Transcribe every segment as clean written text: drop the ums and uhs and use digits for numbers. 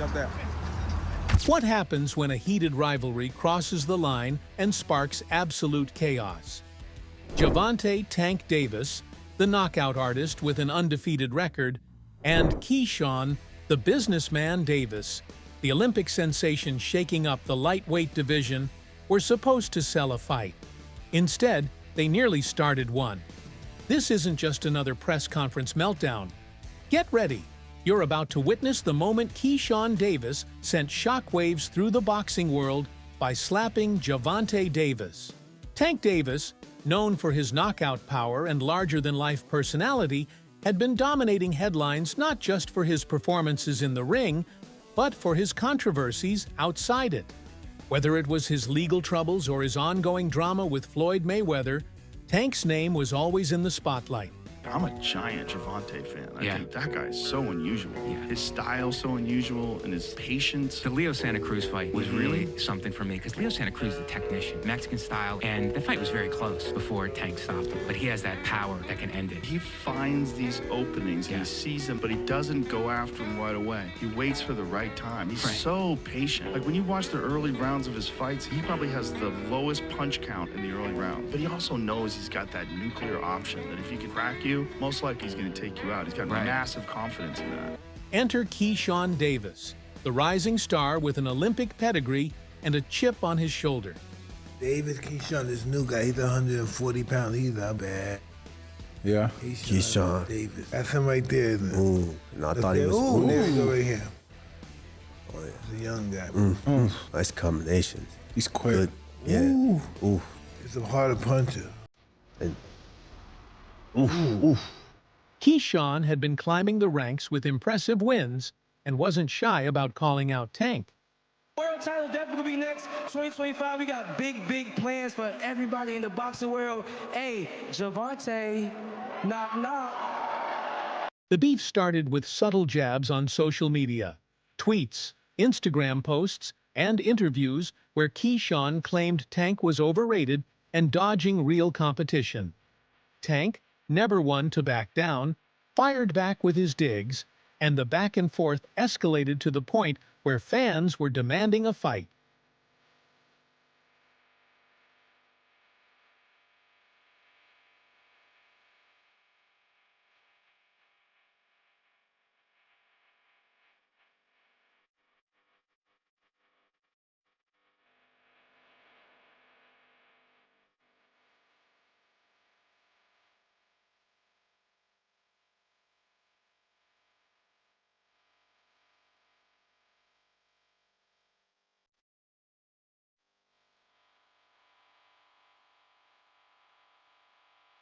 up there. What happens when a heated rivalry crosses the line and sparks absolute chaos? Gervonta "Tank" Davis, the knockout artist with an undefeated record, and Keyshawn, the businessman Davis, the Olympic sensation shaking up the lightweight division, were supposed to sell a fight. Instead, they nearly started one. This isn't just another press conference meltdown. Get ready. You're about to witness the moment Keyshawn Davis sent shockwaves through the boxing world by slapping Gervonta Davis. Tank Davis, known for his knockout power and larger-than-life personality, had been dominating headlines not just for his performances in the ring, but for his controversies outside it. Whether it was his legal troubles or his ongoing drama with Floyd Mayweather, Tank's name was always in the spotlight. I'm a giant Gervonta fan. I Yeah. think that guy is so unusual. His style so unusual, and his patience. The Leo Santa Cruz fight was really something for me because Leo Santa Cruz is a technician, Mexican style, and the fight was very close before Tank stopped him. But he has that power that can end it. He finds these openings, and Yeah. he sees them, but he doesn't go after them right away. He waits for the right time. He's Right. so patient. Like when you watch the early rounds of his fights, he probably has the lowest punch count in the early round. But he also knows he's got that nuclear option that if he can crack you, most likely he's going to take you out. He's got massive confidence in that. Enter Keyshawn Davis, the rising star with an Olympic pedigree and a chip on his shoulder. Davis Keyshawn, this new guy, he's 140 pounds. He's not bad. Yeah. Keyshawn Davis. That's him right there, isn't it? Ooh, and I thought he was. Ooh, there we go right here. Oh, yeah. He's a young guy. Nice combinations. He's quick. Good. Yeah. Ooh. He's a harder puncher. And, oof. Keyshawn had been climbing the ranks with impressive wins and wasn't shy about calling out Tank. World title definitely gonna be next. 2025, we got big plans for everybody in the boxing world. Hey, Gervonta, knock, knock. The beef started with subtle jabs on social media, tweets, Instagram posts, and interviews where Keyshawn claimed Tank was overrated and dodging real competition. Tank, never one to back down, fired back with his digs, and the back and forth escalated to the point where fans were demanding a fight.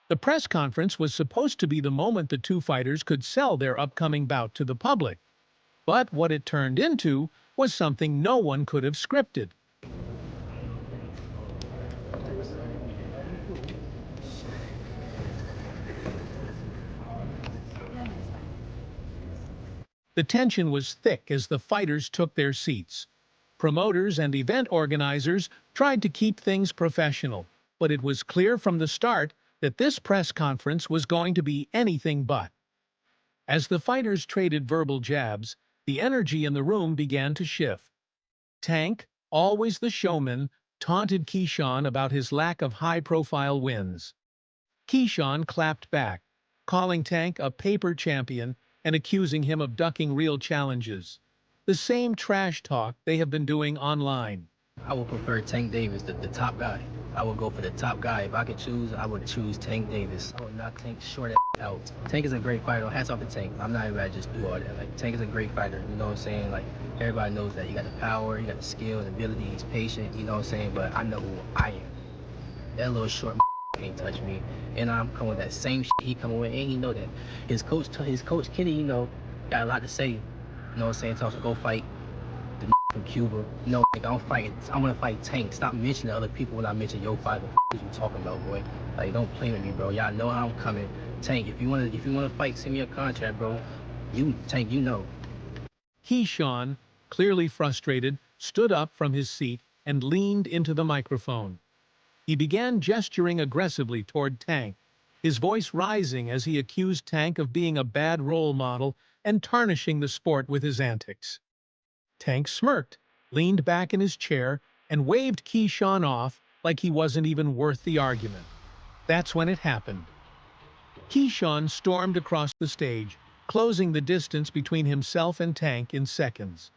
The press conference was supposed to be the moment the two fighters could sell their upcoming bout to the public. But what it turned into was something no one could have scripted. The tension was thick as the fighters took their seats. Promoters and event organizers tried to keep things professional, but it was clear from the start that this press conference was going to be anything but. As the fighters traded verbal jabs, the energy in the room began to shift. Tank, always the showman, taunted Keyshawn about his lack of high-profile wins. Keyshawn clapped back, calling Tank a paper champion and accusing him of ducking real challenges. The same trash talk they have been doing online. I would prefer Tank Davis, the top guy. I would go for the top guy. If I could choose, I would choose Tank Davis. I would knock Tank short out. Tank is a great fighter. Hats off to Tank. I'm not even gonna just do all that. Like, Tank is a great fighter. You know what I'm saying? Like, everybody knows that he got the power, he got the skill and ability. He's patient. You know what I'm saying? But I know who I am. That little short can't touch me. And I'm coming with that same shit he coming with, and he know that. His coach Kenny, you know, got a lot to say. You know what I'm saying? Tells him go fight the from Cuba. No, nigga, I want to fight Tank. Stop mentioning other people when I mention your fight. What you talking about, boy? Like, don't play with me, bro. Y'all know how I'm coming. Tank, if you wanna fight, send me a contract, bro. Tank, you know. Keyshawn, clearly frustrated, stood up from his seat and leaned into the microphone. He began gesturing aggressively toward Tank, his voice rising as he accused Tank of being a bad role model and tarnishing the sport with his antics. Tank smirked, leaned back in his chair, and waved Keyshawn off like he wasn't even worth the argument. That's when it happened. Keyshawn stormed across the stage, closing the distance between himself and Tank in seconds.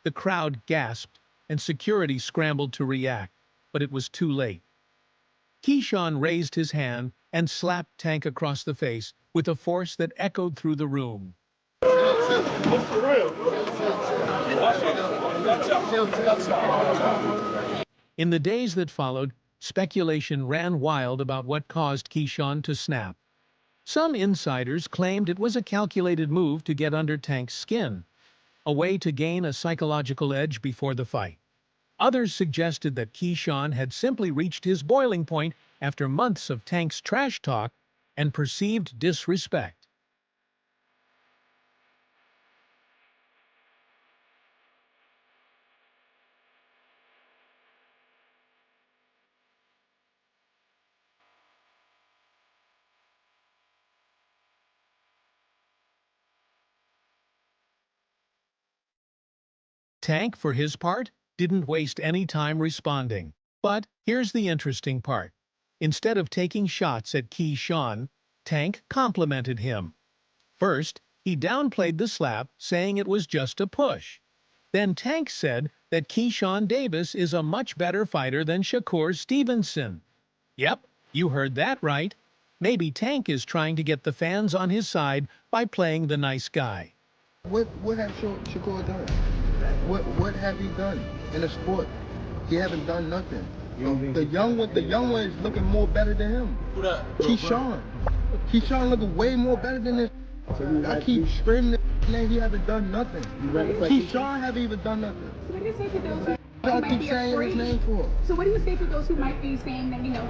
The crowd gasped, and security scrambled to react, but it was too late. Keyshawn raised his hand and slapped Tank across the face with a force that echoed through the room. In the days that followed, speculation ran wild about what caused Keyshawn to snap. Some insiders claimed it was a calculated move to get under Tank's skin, a way to gain a psychological edge before the fight. Others suggested that Keyshawn had simply reached his boiling point after months of Tank's trash talk and perceived disrespect. Tank, for his part, didn't waste any time responding. But here's the interesting part. Instead of taking shots at Keyshawn, Tank complimented him. First, he downplayed the slap, saying it was just a push. Then Tank said that Keyshawn Davis is a much better fighter than Shakur Stevenson. Yep, you heard that right. Maybe Tank is trying to get the fans on his side by playing the nice guy. What have Shakur done? What have he done in the sport? He haven't done nothing. The young one is looking more better than him. Who that? Keyshawn. Keyshawn looking way more better than this. I keep screaming this name. He haven't done nothing. Keyshawn haven't even done nothing. So what do you say to those who I might keep be saying afraid? his name for. So what do you say to those who might be saying that, you know,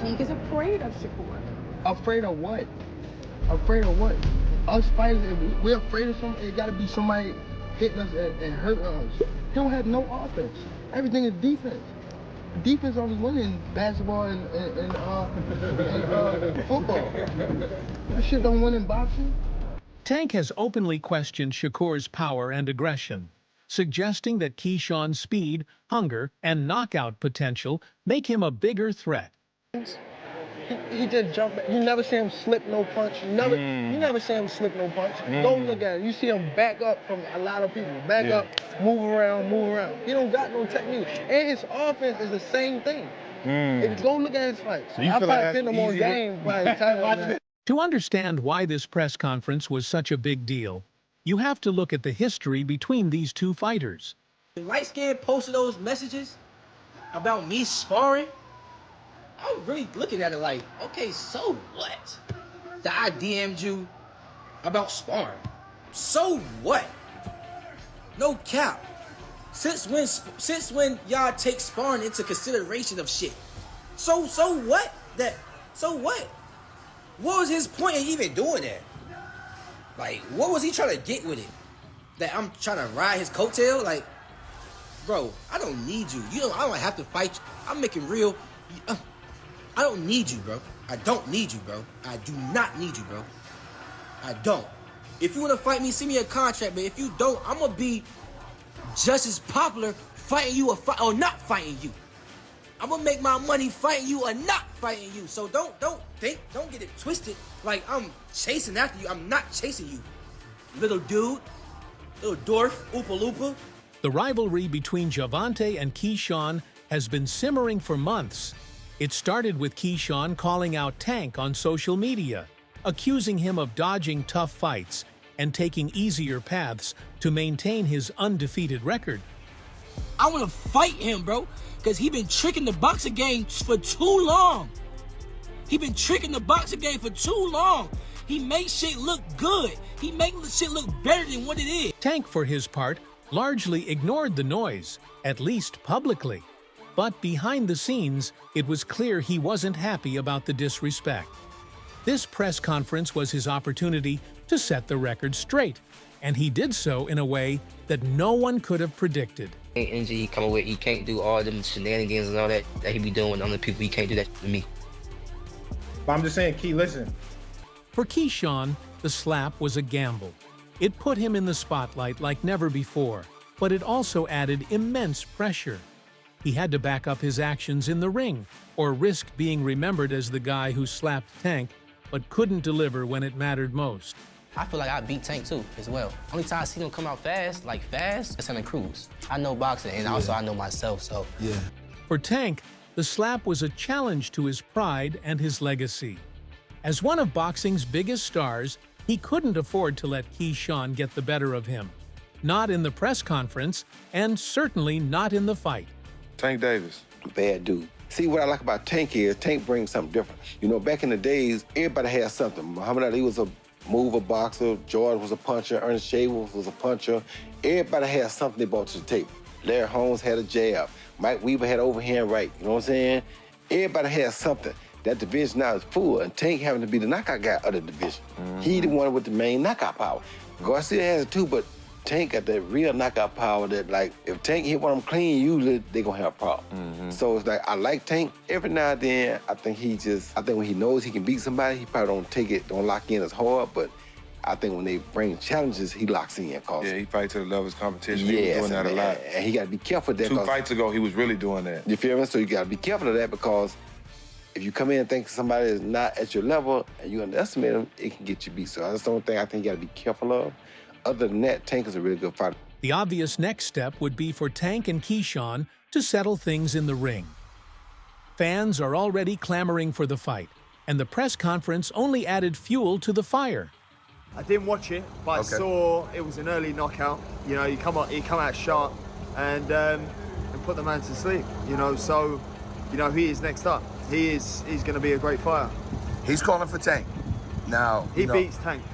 Tank is afraid of Shakur? Afraid of what? Afraid of what? Us fighters, if we're afraid of something, it gotta be somebody hitting us and hurting us. He don't have no offense. Everything is defense. Defense only winning basketball and football. This shit don't win in boxing. Tank has openly questioned Shakur's power and aggression, suggesting that Keyshawn's speed, hunger, and knockout potential make him a bigger threat. He just jumped back. You never see him slip no punch. You never see him slip no punch. Go look at it. You see him back up from a lot of people. Back up, move around. He don't got no technique. And his offense is the same thing. If you go look at his fights. So I probably pin him on game by the time. To understand why this press conference was such a big deal, you have to look at the history between these two fighters. The light skin posted those messages about me sparring. I'm really looking at it like, okay, so what? That I DM'd you about sparring. So what? No cap. Since when y'all take sparring into consideration of shit? So what? So what? What was his point in even doing that? Like, what was he trying to get with it? That I'm trying to ride his coattail? Like, bro, I don't need you. I don't have to fight you. I'm making real. I don't need you, bro. I don't need you, bro. I do not need you, bro. I don't. If you want to fight me, send me a contract, but if you don't, I'm going to be just as popular fighting you or not fighting you. I'm going to make my money fighting you or not fighting you. So don't get it twisted like I'm chasing after you. I'm not chasing you. Little dude, little dwarf, Oopa Loopa. The rivalry between Gervonta and Keyshawn has been simmering for months. It started with Keyshawn calling out Tank on social media, accusing him of dodging tough fights and taking easier paths to maintain his undefeated record. I want to fight him, bro, because he been tricking the boxing game for too long. He been tricking the boxing game for too long. He makes shit look good. He makes the shit look better than what it is. Tank, for his part, largely ignored the noise, at least publicly. But behind the scenes, it was clear he wasn't happy about the disrespect. This press conference was his opportunity to set the record straight, and he did so in a way that no one could have predicted. Energy he coming with, he can't do all them shenanigans and all that he be doing with other people. He can't do that to me. But I'm just saying, Key, listen. For Keyshawn, the slap was a gamble. It put him in the spotlight like never before, but it also added immense pressure. He had to back up his actions in the ring, or risk being remembered as the guy who slapped Tank, but couldn't deliver when it mattered most. I feel like I beat Tank too, as well. Only time I see him come out fast, it's in the cruise. I know boxing, and also I know myself, so. Yeah. For Tank, the slap was a challenge to his pride and his legacy. As one of boxing's biggest stars, he couldn't afford to let Keyshawn get the better of him. Not in the press conference, and certainly not in the fight. Tank Davis. Bad dude. See, what I like about Tank is Tank brings something different. You know, back in the days, everybody had something. Muhammad Ali was a mover boxer, George was a puncher, Ernest Shaver was a puncher. Everybody had something they brought to the table. Larry Holmes had a jab. Mike Weaver had overhand right, you know what I'm saying? Everybody had something. That division now is full, and Tank having to be the knockout guy of the division. He the one with the main knockout power. Garcia has it too, but Tank got that real knockout power that, like, if Tank hit one of them clean, usually they gonna have a problem. So it's like, I like Tank. Every now and then, I think when he knows he can beat somebody, he probably don't lock in as hard, but I think when they bring challenges, he locks in. Yeah, he fights to the level of his competition. Yes, he was doing that a lot. And he gotta be careful of that. 2 fights ago, he was really doing that. You feel me? So you gotta be careful of that, because if you come in and think somebody is not at your level and you underestimate them, it can get you beat. So that's the only thing I think you gotta be careful of. Other than that, Tank is a really good fighter. The obvious next step would be for Tank and Keyshawn to settle things in the ring. Fans are already clamoring for the fight, and the press conference only added fuel to the fire. I didn't watch it, but I saw it was an early knockout. You know, he come out sharp and put the man to sleep. You know, so you know he is next up. He's going to be a great fighter. He's calling for Tank. Now he beats Tank.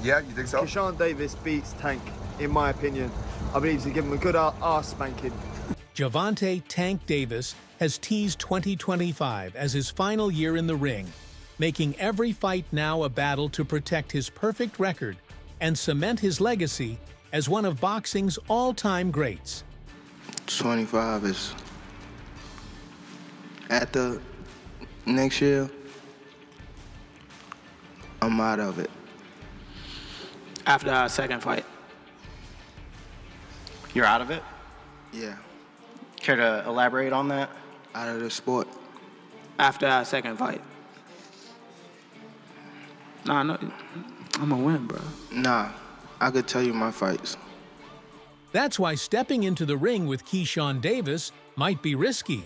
Yeah, you think so? Keyshawn Davis beats Tank, in my opinion. I believe he'll give him a good arse spanking. Gervonta "Tank" Davis has teased 2025 as his final year in the ring, making every fight now a battle to protect his perfect record and cement his legacy as one of boxing's all-time greats. 25 is at the next year, I'm out of it. After our second fight. You're out of it? Yeah. Care to elaborate on that? Out of the sport. After our second fight. Nah, no, I'm gonna win, bro. Nah, I could tell you my fights. That's why stepping into the ring with Keyshawn Davis might be risky.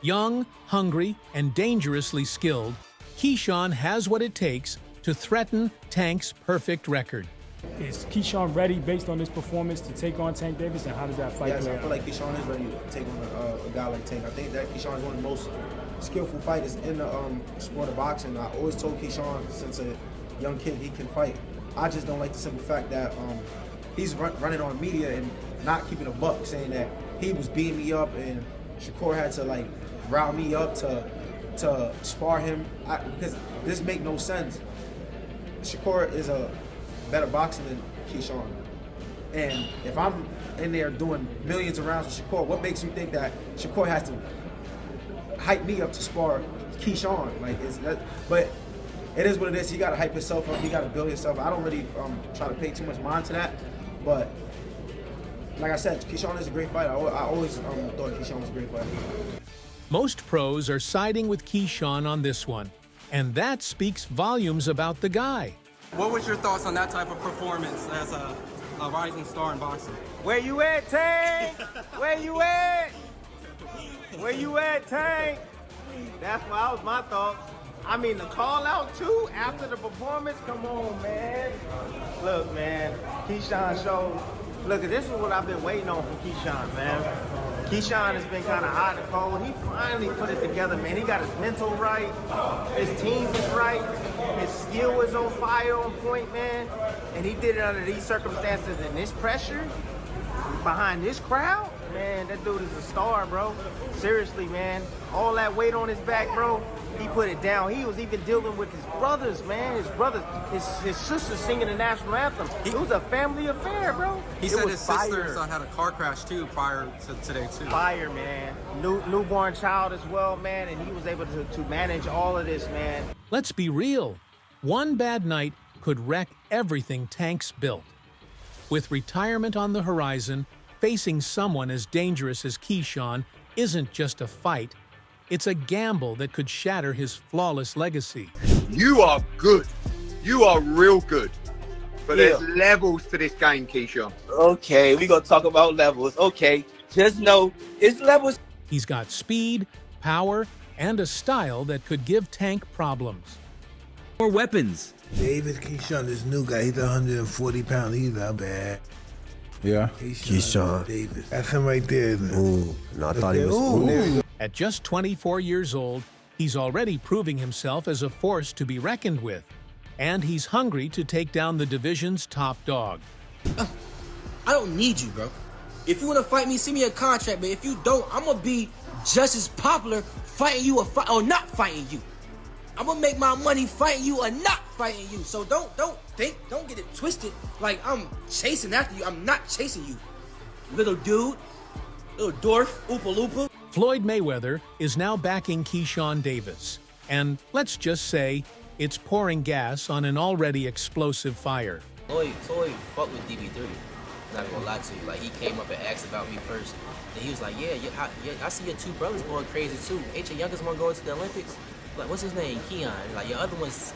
Young, hungry, and dangerously skilled, Keyshawn has what it takes to threaten Tank's perfect record. Is Keyshawn ready based on his performance to take on Tank Davis, and how does that fight play out? I feel like Keyshawn is ready to take on a guy like Tank. I think that Keyshawn is one of the most skillful fighters in the sport of boxing. I always told Keyshawn since a young kid he can fight. I just don't like the simple fact that he's running on media and not keeping a buck, saying that he was beating me up and Shakur had to like rile me up to spar him. Because this make no sense. Shakur is a better boxer than Keyshawn. And if I'm in there doing millions of rounds with Shakur, what makes you think that Shakur has to hype me up to spar Keyshawn? But it is what it is. You gotta hype yourself up, you gotta build yourself. I don't really try to pay too much mind to that. But like I said, Keyshawn is a great fighter. I always thought Keyshawn was a great fighter. Most pros are siding with Keyshawn on this one, and that speaks volumes about the guy. What was your thoughts on that type of performance as a rising star in boxing? Where you at, Tank? Where you at? Where you at, Tank? That was my thoughts. I mean, the call out too after the performance. Come on, man. Look, man, Keyshawn showed. Look, this is what I've been waiting on from Keyshawn, man. Keyshawn has been kind of hot and cold. He finally put it together, man. He got his mental right. His team is right. His skill is on fire, on point, man. And he did it under these circumstances and this pressure behind this crowd. Man, that dude is a star, bro. Seriously, man. All that weight on his back, bro. He put it down. He was even dealing with his brothers, man. His brothers, his sisters singing the national anthem. It was a family affair, bro. He said his sister had a car crash too prior to today too. Fire, man. Newborn child as well, man, and he was able to manage all of this, man. Let's be real. One bad night could wreck everything Tank's built. With retirement on the horizon, Facing someone as dangerous as Keyshawn isn't just a fight, it's a gamble that could shatter his flawless legacy. You are good. You are real good. But there's levels to this game, Keyshawn. Okay, we gonna talk about levels. Okay, just know it's levels. He's got speed, power, and a style that could give Tank problems. More weapons. Davis Keyshawn, this new guy, he's 140 pounds. He's not bad. Yeah. Keyshawn Davis. That's him right there. Ooh, no, I thought he was. Ooh. At just 24 years old, he's already proving himself as a force to be reckoned with. And he's hungry to take down the division's top dog. I don't need you, bro. If you want to fight me, send me a contract, but if you don't, I'm going to be just as popular fighting you or not fighting you. I'm going to make my money fighting you or not fighting you. So don't get it twisted like I'm chasing after you. I'm not chasing you. Little dude, little dwarf, Oopa Loopa. Floyd Mayweather is now backing Keyshawn Davis. And let's just say, it's pouring gas on an already explosive fire. Floyd fucked with DB3. Not gonna lie to you. Like, he came up and asked about me first. And he was like, yeah, I see your two brothers going crazy too. Ain't your youngest one going to the Olympics? Like, what's his name? Keon. Like, your other one's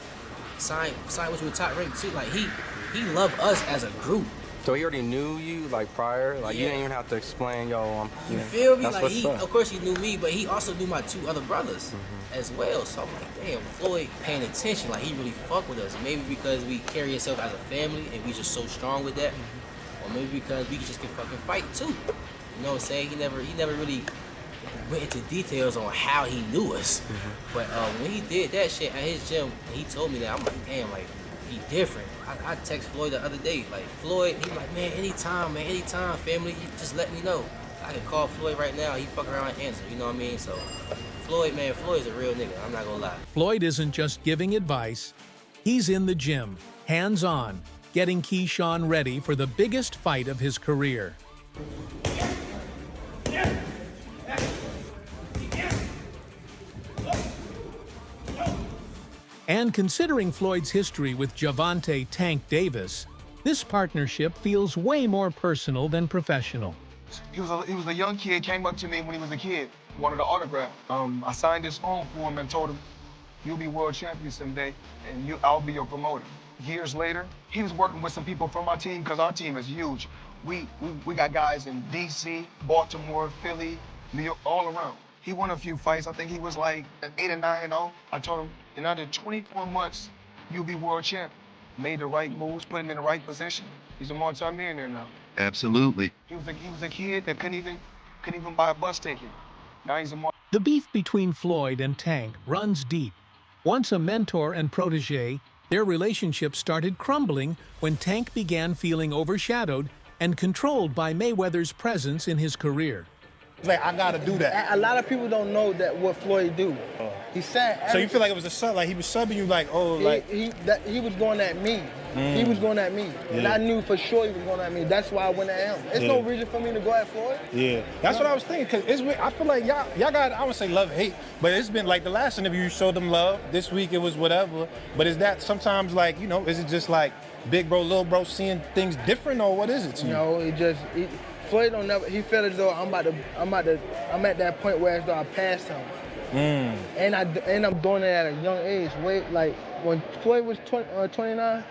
signed with you with top rank too. Like, he loved us as a group. So he already knew you, like, prior? Like, you didn't even have to explain, yo, You feel me? That's Like, what's up. of course he knew me, but he also knew my two other brothers as well. So I'm like, damn, Floyd paying attention. Like, he really fuck with us. Maybe because we carry ourselves as a family and we just so strong with that. Or maybe because we just can fucking fight too. You know what I'm saying? He never really went into details on how he knew us. But when he did that shit at his gym, he told me that, I'm like, damn, like, he different. I text Floyd the other day, like, Floyd, he like, man, anytime, family, you just let me know. I can call Floyd right now, he fuck around and answer, you know what I mean? So, Floyd's a real nigga, I'm not gonna lie. Floyd isn't just giving advice, he's in the gym, hands-on, getting Keyshawn ready for the biggest fight of his career. And considering Floyd's history with Gervonta "Tank" Davis, this partnership feels way more personal than professional. He was a young kid, came up to me when he was a kid, wanted an autograph. I signed his phone for him and told him, you'll be world champion someday, and I'll be your promoter. Years later, he was working with some people from our team, because our team is huge. We got guys in DC, Baltimore, Philly, New York, all around. He won a few fights. I think he was like 8 or 9-0. I told him, in under 24 months, you'll be world champion. Made the right moves, put him in the right position. He's a multi-millionaire now. Absolutely. He was a kid that couldn't even buy a bus ticket. Now he's a The beef between Floyd and Tank runs deep. Once a mentor and protege, their relationship started crumbling when Tank began feeling overshadowed and controlled by Mayweather's presence in his career. Like, I gotta do that. A lot of people don't know that what Floyd do. He said. So you feel like it was a sub, like he was subbing you, like, oh, like he was going at me. He was going at me, and I knew for sure he was going at me. That's why I went at him. There's no reason for me to go at Floyd. Yeah, that's what I was thinking. Cause I feel like y'all got, I would say love, hate, but it's been like the last interview you showed them love. This week it was whatever. But is that sometimes like, you know, is it just like big bro, little bro seeing things different, or what is it to you? No, Floyd don't never. He felt as though I'm at that point where as though I passed him. And I'm doing it at a young age. Like when Floyd was 29,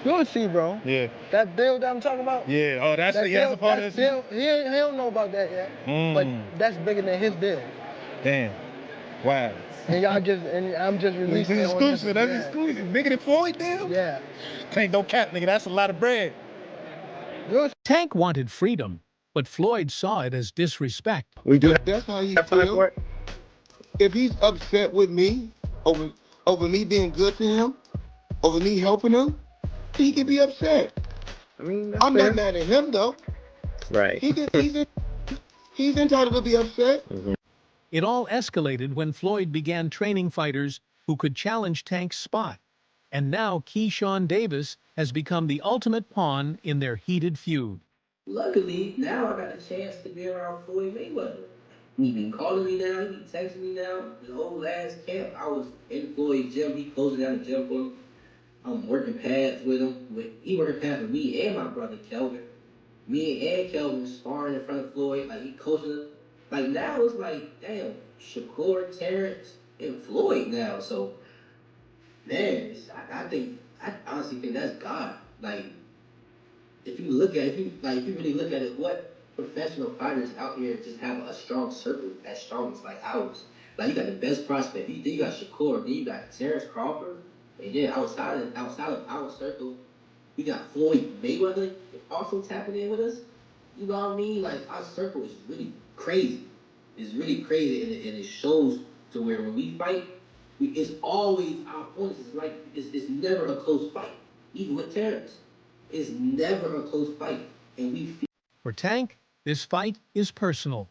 you'll see, bro. Yeah. That deal that I'm talking about. Yeah. Oh, that's a part of this. He don't know about that yet. But that's bigger than his deal. Damn. Wow. And I'm just releasing it. Exclusive. That's exclusive. Bigger than Floyd deal? Yeah. Tank don't cap, nigga. That's a lot of bread. Tank wanted freedom, but Floyd saw it as disrespect. That's how he feels. If he's upset with me over me being good to him, over me helping him, he can be upset. I mean, I'm not mad at him though. Right. He's entitled to be upset. It all escalated when Floyd began training fighters who could challenge Tank's spot. And now Keyshawn Davis has become the ultimate pawn in their heated feud. Luckily, now I got a chance to be around Floyd Mayweather. He been calling me now, he been texting me now. The whole last camp, I was in Floyd's gym, he closing down the gym for me. I'm working pads with him. He working pads with me and my brother Kelvin. Me and Kelvin sparring in front of Floyd, like he coaching us. Like now it's like, damn, Shakur, Terrence, and Floyd now. So, man, I honestly think that's God. Like, if you really look at it, what professional fighters out here just have a strong circle as strong as like ours. Like you got the best prospect. You got Shakur, then you got Terrence Crawford, and then outside of our circle, we got Floyd Mayweather also tapping in with us. You know what I mean? Like our circle is really crazy. It's really crazy, and it shows to where when we fight, it's always our opponents. It's like it's never a close fight. Even with Terrence, it's never a close fight, and we. For Tank, this fight is personal.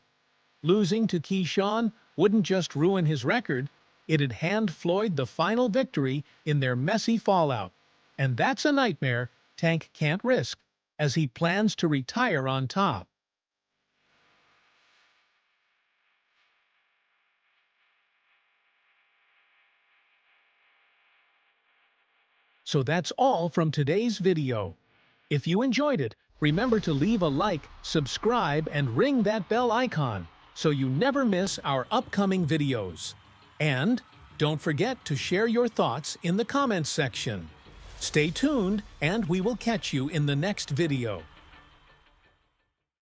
Losing to Keyshawn wouldn't just ruin his record, it'd hand Floyd the final victory in their messy fallout. And that's a nightmare Tank can't risk, as he plans to retire on top. So that's all from today's video. If you enjoyed it, remember to leave a like, subscribe, and ring that bell icon so you never miss our upcoming videos. And don't forget to share your thoughts in the comments section. Stay tuned, and we will catch you in the next video.